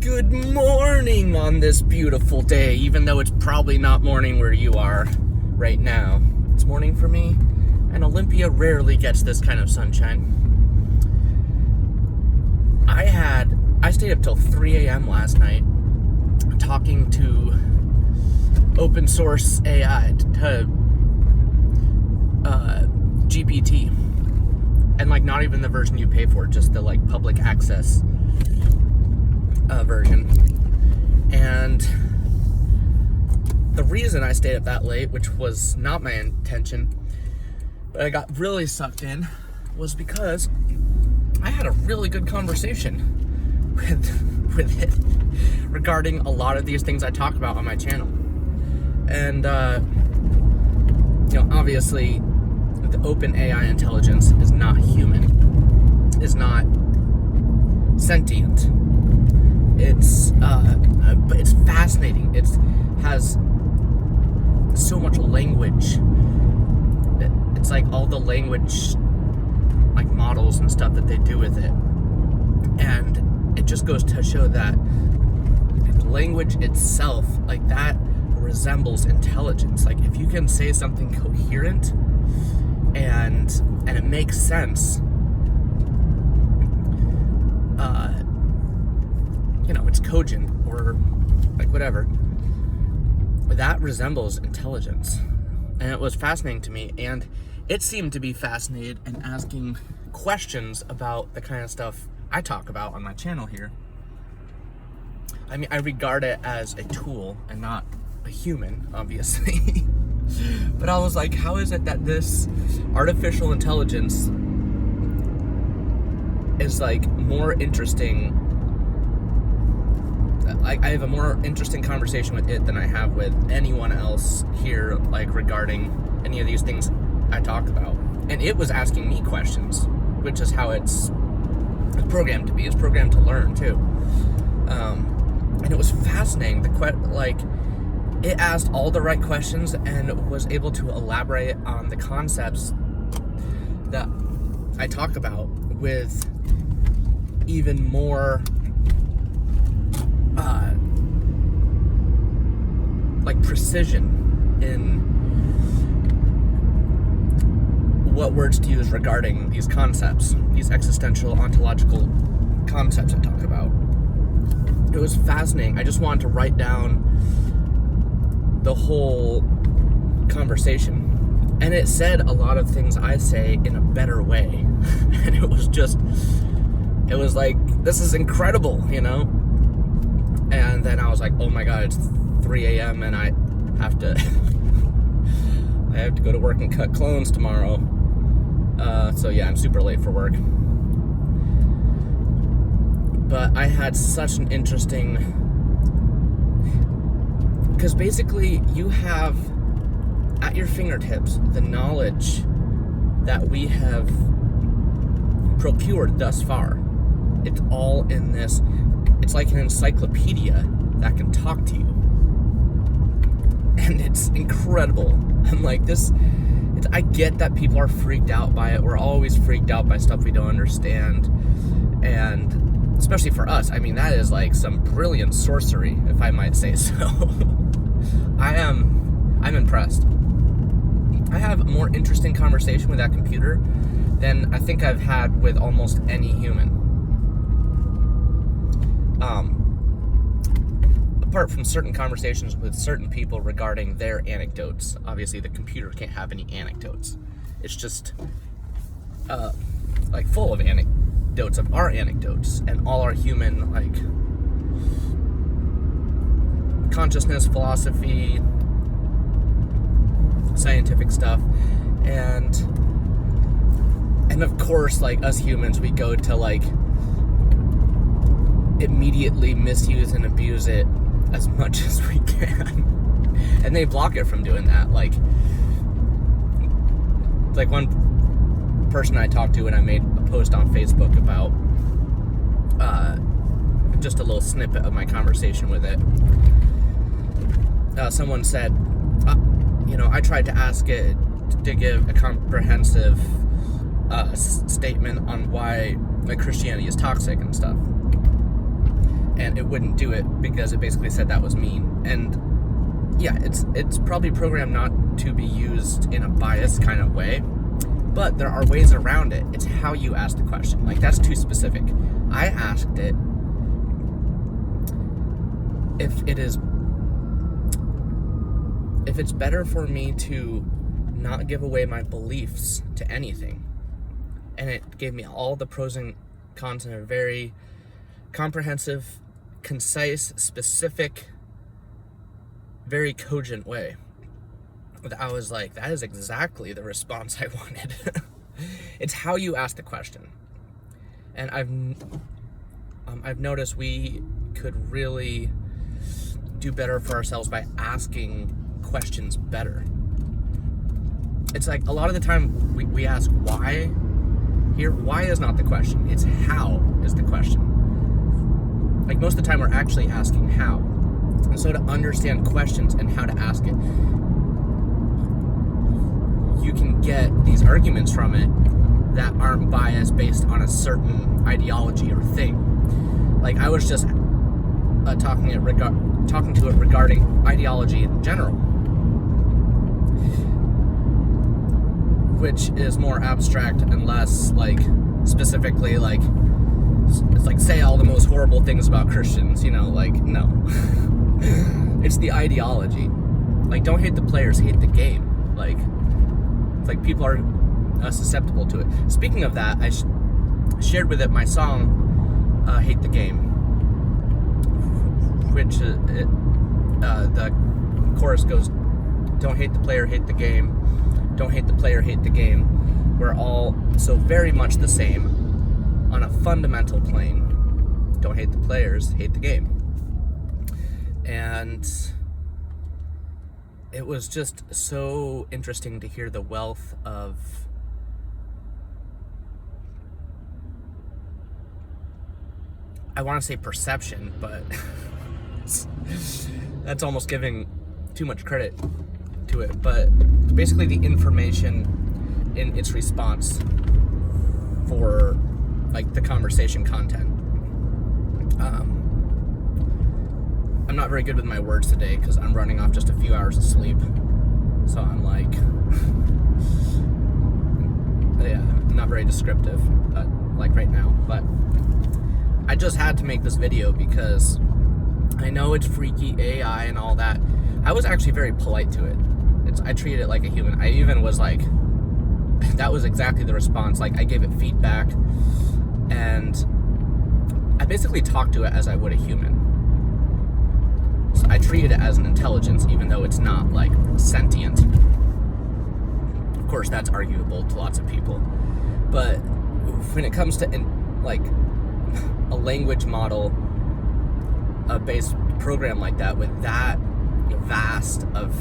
Good morning on this beautiful day, even though it's probably not morning where you are right now. It's morning for me, and Olympia rarely gets this kind of sunshine. I stayed up till 3 a.m. last night talking to open source AI, to GPT, and not even the version you pay for, just the public access version. And the reason I stayed up that late, which was not my intention, but I got really sucked in, was because I had a really good conversation with it regarding a lot of these things I talk about on my channel. And obviously the open AI intelligence is not human, is not sentient. But it's fascinating. It has so much language. It's like all the language, models and stuff that they do with it. And it just goes to show that language itself, that resembles intelligence. If you can say something coherent and it makes sense, it's cogent or whatever, that resembles intelligence. And it was fascinating to me, and it seemed to be fascinated and asking questions about the kind of stuff I talk about on my channel here. I mean, I regard it as a tool and not a human, obviously. But I was like, how is it that this artificial intelligence is more interesting? I have a more interesting conversation with it than I have with anyone else here, regarding any of these things I talk about. And it was asking me questions, which is how it's programmed to be. It's programmed to learn too. And it was fascinating. It asked all the right questions and was able to elaborate on the concepts that I talk about with even more precision in what words to use regarding these concepts, these existential ontological concepts I talk about. It was fascinating. I just wanted to write down the whole conversation, and it said a lot of things I say in a better way. And it was this is incredible, And then I was like, oh my god, it's 3 a.m. and I have to go to work and cut clones tomorrow. So yeah, I'm super late for work. But I had such an interesting, because basically you have at your fingertips the knowledge that we have procured thus far. It's all in this. It's like an encyclopedia that can talk to you. And it's incredible. I'm like, I get that people are freaked out by it. We're always freaked out by stuff we don't understand. And especially for us, I mean, that is some brilliant sorcery, if I might say so. I'm impressed. I have a more interesting conversation with that computer than I think I've had with almost any human. Apart from certain conversations with certain people regarding their anecdotes. Obviously, the computer can't have any anecdotes. It's just full of anecdotes of our anecdotes and all our human consciousness, philosophy, scientific stuff, and of course, us humans, we go to immediately misuse and abuse it as much as we can. And they block it from doing that. One person I talked to, and I made a post on Facebook about just a little snippet of my conversation with it. Someone said, I tried to ask it to give a comprehensive statement on why Christianity is toxic and stuff. and it wouldn't do it because it basically said that was mean. And yeah, it's probably programmed not to be used in a biased kind of way, but there are ways around it. It's how you ask the question. Like, that's too specific. I asked it if it's better for me to not give away my beliefs to anything. And it gave me all the pros and cons in a very comprehensive, concise, specific, very cogent way. I was like, that is exactly the response I wanted. It's how you ask the question. And I've noticed we could really do better for ourselves by asking questions better. It's like a lot of the time we ask why. Here, why is not the question. It's how is the question. Like, most of the time we're actually asking how. And so to understand questions and how to ask it, you can get these arguments from it that aren't biased based on a certain ideology or thing. Like, I was just talking to it regarding ideology in general, which is more abstract and less like specifically like, it's like, say all the most horrible things about Christians, you know, like, no. It's the ideology. Like, don't hate the players, hate the game. Like, it's like people are susceptible to it. Speaking of that, I shared with it my song, Hate the Game, which the chorus goes, don't hate the player, hate the game. Don't hate the player, hate the game. We're all so very much the same on a fundamental plane. Don't hate the players, hate the game. And it was just so interesting to hear the wealth of I want to say perception, but that's almost giving too much credit to it. But basically the information in its response for like the conversation content. I'm not very good with my words today because I'm running off just a few hours of sleep. So I'm like, yeah, not very descriptive, like right now. But I just had to make this video because I know it's freaky AI and all that. I was actually very polite to it. I treated it like a human. I even was like, that was exactly the response. Like, I gave it feedback and I basically talked to it as I would a human. So I treated it as an intelligence, even though it's not like sentient. Of course, that's arguable to lots of people. But when it comes to like a language model, a based program like that with that vast of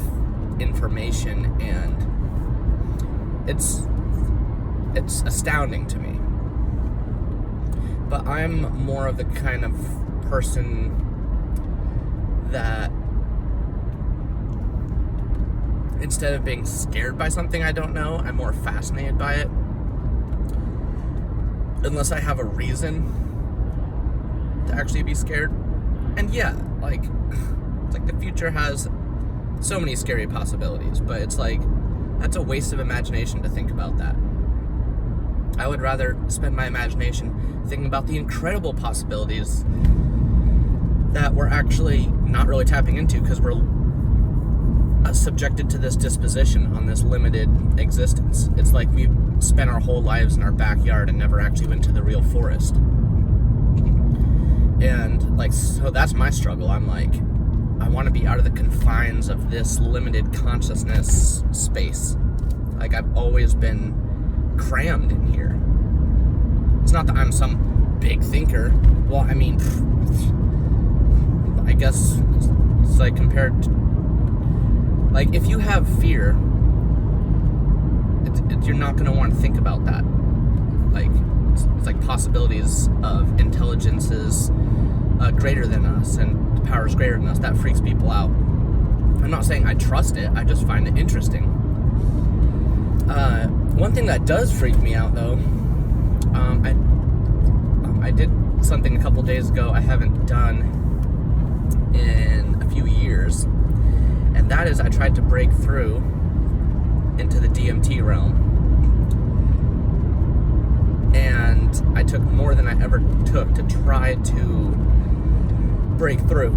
information, and it's astounding to me. But I'm more of the kind of person that instead of being scared by something I don't know, I'm more fascinated by it. Unless I have a reason to actually be scared. And yeah, like, it's like the future has so many scary possibilities, but it's like, that's a waste of imagination to think about that. I would rather spend my imagination thinking about the incredible possibilities that we're actually not really tapping into because we're subjected to this disposition on this limited existence. It's like we've spent our whole lives in our backyard and never actually went to the real forest. And like, so that's my struggle. I'm like, I want to be out of the confines of this limited consciousness space. Like, I've always been crammed in here. It's not that I'm some big thinker. Well, I mean, I guess it's like compared to, like, if you have fear, you're not going to want to think about that. Like, it's like possibilities of intelligences greater than us and powers greater than us. That freaks people out. I'm not saying I trust it. I just find it interesting. One thing that does freak me out, though, I did something a couple days ago I haven't done in a few years, and that is I tried to break through into the DMT realm. And I took more than I ever took to try to break through.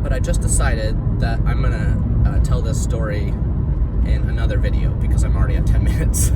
But I just decided that I'm gonna tell this story in another video because I'm already at 10 minutes.